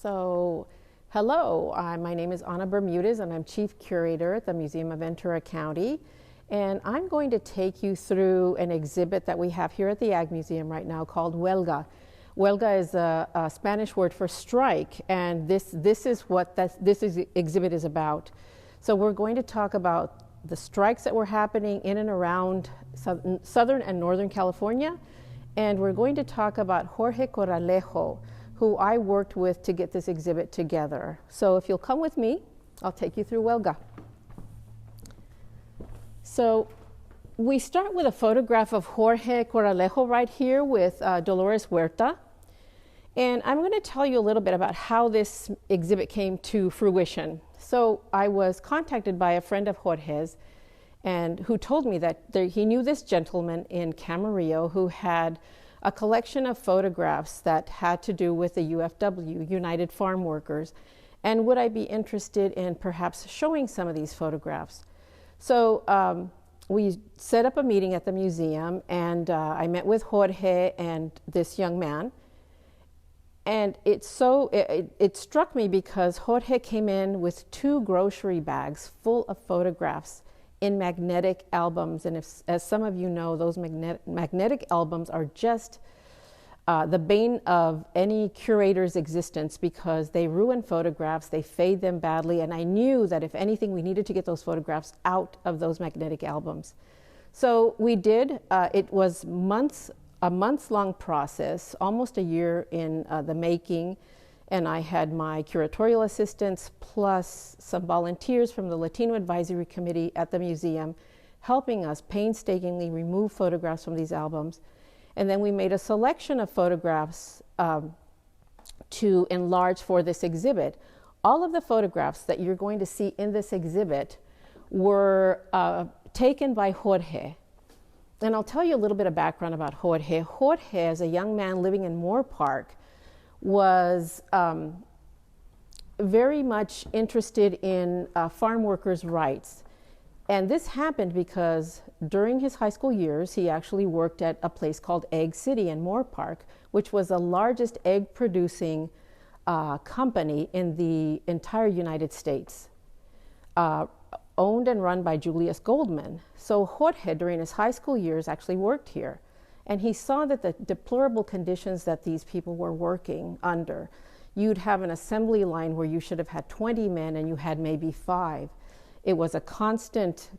So, hello, my name is Ana Bermudez and I'm Chief Curator at the Museum of Ventura County. And I'm going to take you through an exhibit that we have here at the Ag Museum right now called Huelga. Huelga is a Spanish word for strike, and this is what this exhibit is about. So we're going to talk about the strikes that were happening in and around Southern and Northern California, and we're going to talk about Jorge Corralejo, who I worked with to get this exhibit together. So if you'll come with me, I'll take you through Huelga. So we start with a photograph of Jorge Corralejo right here with Dolores Huerta. And I'm going to tell you a little bit about how this exhibit came to fruition. So I was contacted by a friend of Jorge's and who told me that he knew this gentleman in Camarillo who had a collection of photographs that had to do with the UFW, United Farm Workers, and would I be interested in perhaps showing some of these photographs? So we set up a meeting at the museum, and I met with Jorge and this young man, and it struck me because Jorge came in with 2 grocery bags full of photographs in magnetic albums. And as some of you know, those magnetic albums are just the bane of any curator's existence because they ruin photographs, they fade them badly, and I knew that if anything, we needed to get those photographs out of those magnetic albums. So we did. It was a months-long process, almost a year in the making, and I had my curatorial assistants plus some volunteers from the Latino Advisory Committee at the museum helping us painstakingly remove photographs from these albums. And then we made a selection of photographs to enlarge for this exhibit. All of the photographs that you're going to see in this exhibit were taken by Jorge. And I'll tell you a little bit of background about Jorge. Jorge, as a young man living in Moore Park, was very much interested in farm workers' rights. And this happened because during his high school years, he actually worked at a place called Egg City in Moore Park, which was the largest egg-producing company in the entire United States, owned and run by Julius Goldman. So Jorge, during his high school years, actually worked here. And he saw that the deplorable conditions that these people were working under. You'd have an assembly line where you should have had 20 men and you had maybe 5. It was a constant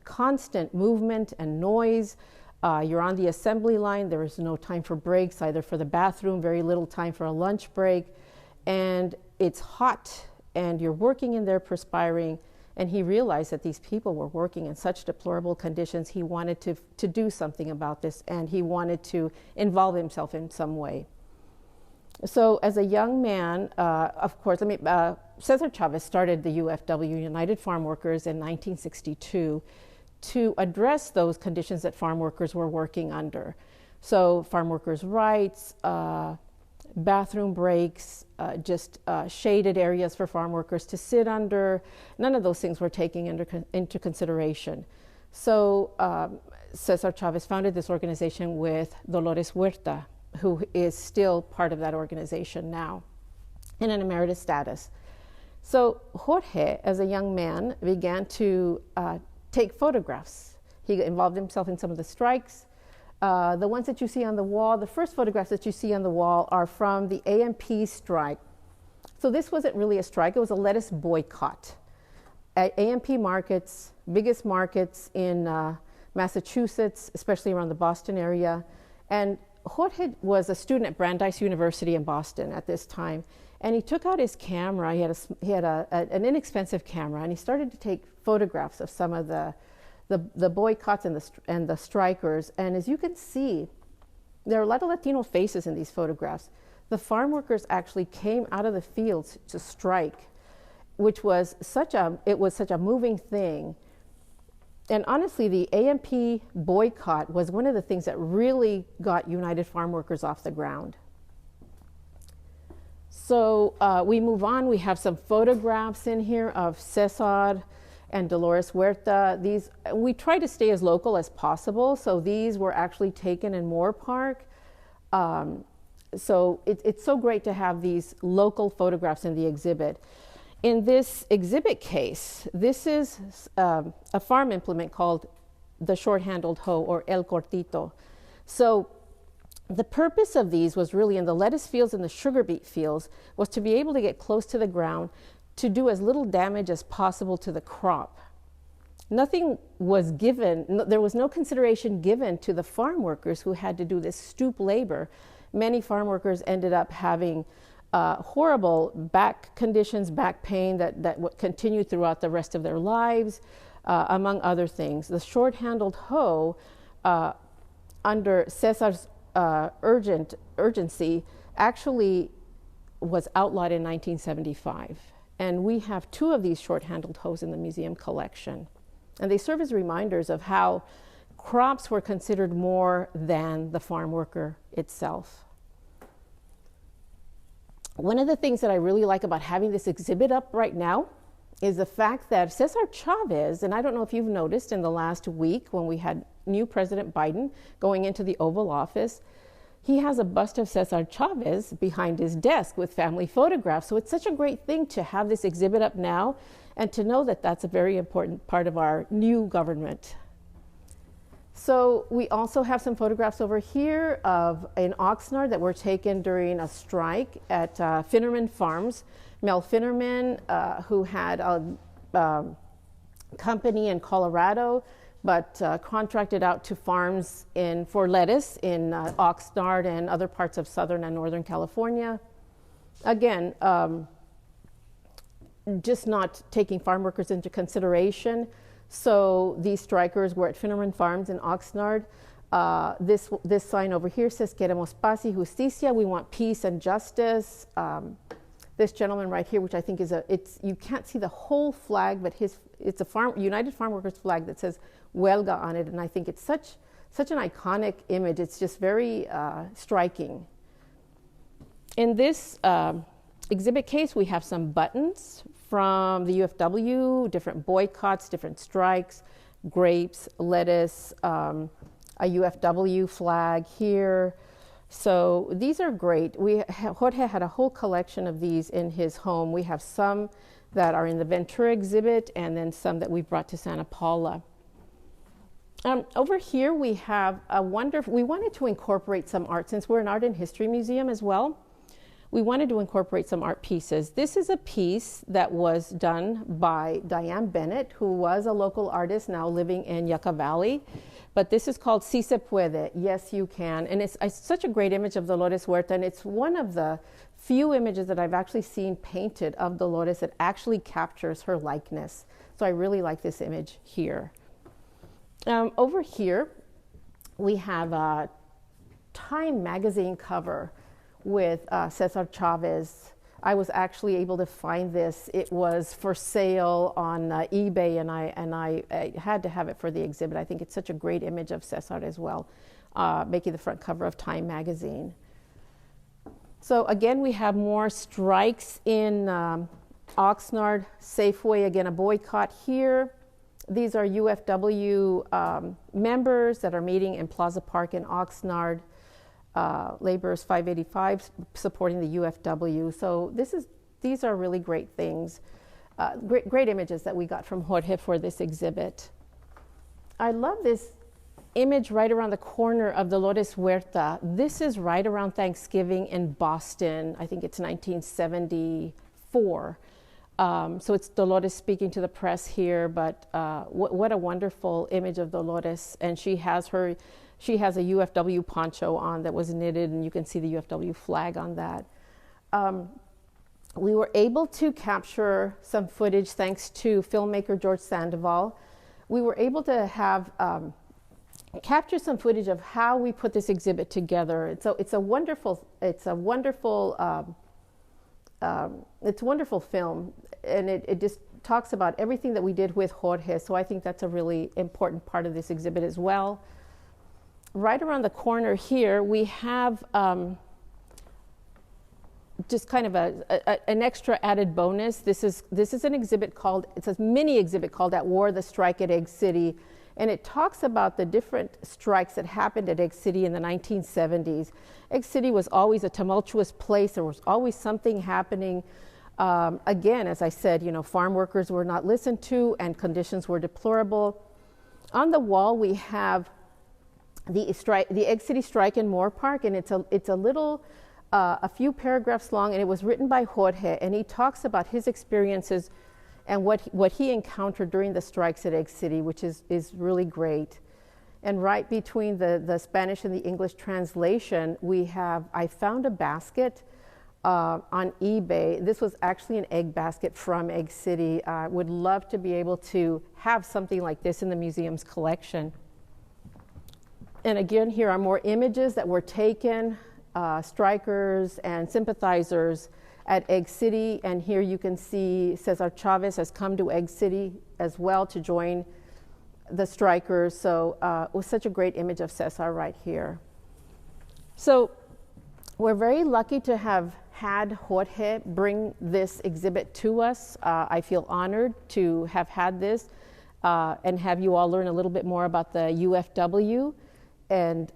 movement and noise. You're on the assembly line. There is no time for breaks, either for the bathroom, very little time for a lunch break. And it's hot and you're working in there perspiring. And he realized that these people were working in such deplorable conditions. He wanted to do something about this, and he wanted to involve himself in some way. So as a young man, of course, Cesar Chavez started the UFW, United Farm Workers, in 1962 to address those conditions that farm workers were working under. So farm workers' rights, bathroom breaks, just shaded areas for farm workers to sit under. None of those things were taken into consideration. So Cesar Chavez founded this organization with Dolores Huerta, who is still part of that organization now in an emeritus status. So Jorge, as a young man, began to take photographs. He involved himself in some of the strikes. The ones that you see on the wall, the first photographs that you see on the wall are from the AMP strike. So this wasn't really a strike, it was a lettuce boycott. At AMP markets, biggest markets in Massachusetts, especially around the Boston area. And Jorge was a student at Brandeis University in Boston at this time. And he took out his camera, he had an inexpensive camera, and he started to take photographs of some of the boycotts and the strikers. And as you can see, there are a lot of Latino faces in these photographs. The farm workers actually came out of the fields to strike, which was such a moving thing. And honestly, the AMP boycott was one of the things that really got United Farm Workers off the ground. So we move on. We have some photographs in here of Cesar and Dolores Huerta. We try to stay as local as possible, so these were actually taken in Moore Park. So it's so great to have these local photographs in the exhibit. In this exhibit case, this is a farm implement called the short-handled hoe, or el cortito. So the purpose of these was really, in the lettuce fields and the sugar beet fields, was to be able to get close to the ground to do as little damage as possible to the crop. Nothing was given, there was no consideration given to the farm workers who had to do this stoop labor. Many farm workers ended up having horrible back conditions, back pain that continued throughout the rest of their lives, among other things. The short-handled hoe, under Cesar's urgency, actually was outlawed in 1975. And we have 2 of these short-handled hoes in the museum collection. And they serve as reminders of how crops were considered more than the farm worker itself. One of the things that I really like about having this exhibit up right now is the fact that Cesar Chavez, and I don't know if you've noticed in the last week when we had new President Biden going into the Oval Office, he has a bust of Cesar Chavez behind his desk with family photographs. So it's such a great thing to have this exhibit up now and to know that that's a very important part of our new government. So we also have some photographs over here of in Oxnard that were taken during a strike at Finnerman Farms. Mel Finnerman, who had a company in Colorado, but contracted out to farms for lettuce in Oxnard and other parts of Southern and Northern California. Again, just not taking farm workers into consideration. So these strikers were at Finnerman Farms in Oxnard. This sign over here says, "Queremos paz y justicia," we want peace and justice. This gentleman right here, which I think is you can't see the whole flag, but it's a United Farm Workers flag that says Huelga on it, and I think it's such an iconic image. It's just very striking. In this exhibit case, we have some buttons from the UFW, different boycotts, different strikes, grapes, lettuce, a UFW flag here. So these are great. Jorge had a whole collection of these in his home. We have some that are in the Ventura exhibit and then some that we brought to Santa Paula. Over here we have we wanted to incorporate some art, since we're an art and history museum as well. We wanted to incorporate some art pieces. This is a piece that was done by Diane Bennett, who was a local artist now living in Yucca Valley. But this is called Si Se Puede, Yes You Can. And it's such a great image of Dolores Huerta, and it's one of the few images that I've actually seen painted of Dolores that actually captures her likeness. So I really like this image here. Over here, we have a Time magazine cover with Cesar Chavez. I was actually able to find this. It was for sale on eBay, and I had to have it for the exhibit. I think it's such a great image of Cesar as well, making the front cover of Time magazine. So again, we have more strikes in Oxnard, Safeway, again, a boycott here. These are UFW members that are meeting in Plaza Park in Oxnard. Laborers 585 supporting the UFW. So these are really great things, great images that we got from Jorge for this exhibit. I love this image right around the corner of Dolores Huerta. This is right around Thanksgiving in Boston. I think it's 1974. So it's Dolores speaking to the press here, but what a wonderful image of Dolores. And she has a UFW poncho on that was knitted, and you can see the UFW flag on that. We were able to capture some footage thanks to filmmaker George Sandoval. We were able to have capture some footage of how we put this exhibit together. So it's a wonderful film, and it just talks about everything that we did with Jorge. So I think that's a really important part of this exhibit as well. Right around the corner here, we have just kind of an extra added bonus. This is an exhibit called, it's a mini exhibit called At War, the Strike at Egg City. And it talks about the different strikes that happened at Egg City in the 1970s. Egg City was always a tumultuous place. There was always something happening. Again, as I said, farm workers were not listened to and conditions were deplorable. On the wall, we have the Egg City strike in Moore Park, and it's a little, a few paragraphs long, and it was written by Jorge, and he talks about his experiences and what he encountered during the strikes at Egg City, which is really great. And right between the Spanish and the English translation, I found a basket on eBay. This was actually an egg basket from Egg City. I would love to be able to have something like this in the museum's collection. And again, here are more images that were taken, strikers and sympathizers at Egg City, and here you can see Cesar Chavez has come to Egg City as well to join the strikers. So it was such a great image of Cesar right here. So we're very lucky to have had Jorge bring this exhibit to us. I feel honored to have had this and have you all learn a little bit more about the UFW. And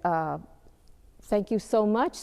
thank you so much.